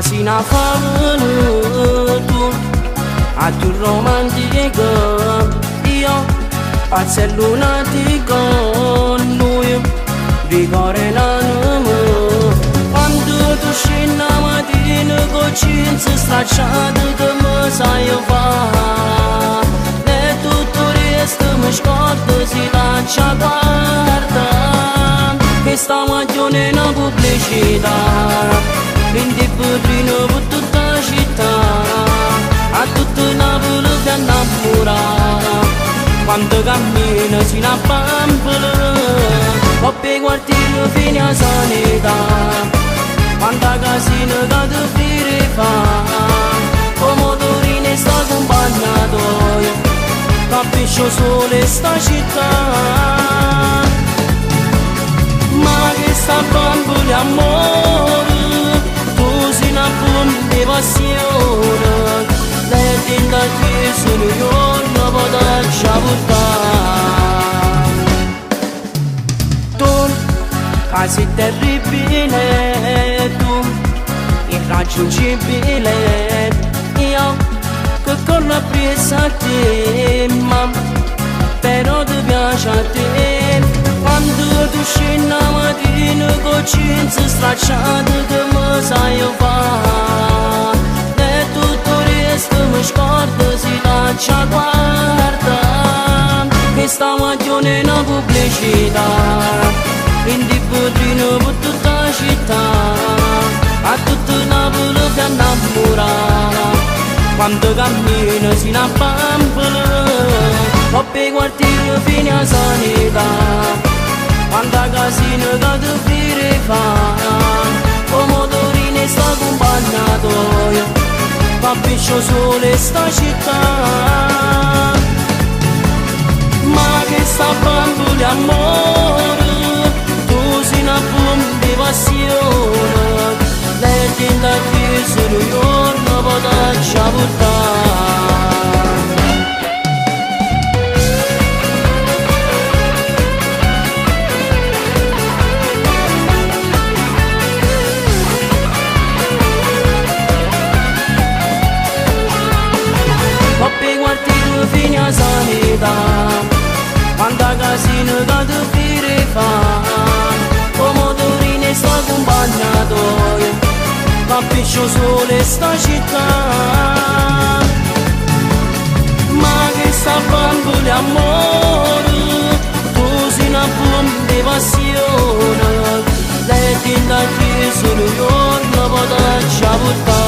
Asina fammi tu, a tu romantico, io pazzo lunatico, lui vigore l'animo. Quando tu scendi la mattina con cinzia stracciata che mi sai fare, e tutto il resto mi scorda si lascia guarda. Che stamattina è una pubblicità, quindi potrino per tutta la città, a tutto Napoli ti innamora. Quando cammina si una bambola, o per quartiere fino a sanità. Quanta casina che ti fire fa, o motorine sta accompagnato, capisco sole sta città. Ma che sta bambola amore, tu sei una bomba di passione, lei ti da te sono io, non potrei portare. Tu, che sei terribile, tu, irraggiungibile, io, che corro appresso a te, ma però ti piace a te. Quando tu scendi la mattina con cinzia stracciata che mi sai fare, e tutto il resto mi scorda si lascia guarda. Che stamattina è una pubblicità, quindi potrino per tutta la città, a tutto Napoli ti innamora. Quando cammina si una bambola, o per quartiere fino a sanità. Quanta casina che ti fire fa, o motorine sta accompagnato, capisco sole sta città. Ma che sta bambola amore, tu sei una bomba di passione, lei ti da te sono io, non potrei portare. Fino a sanità, quanta casina che ti fire fa, o motorine sta accompagnato, capisco sole sta città. Ma che sta bambola amore, tu sei una bomba di passione, lei ti da te sono io, non potrei portare.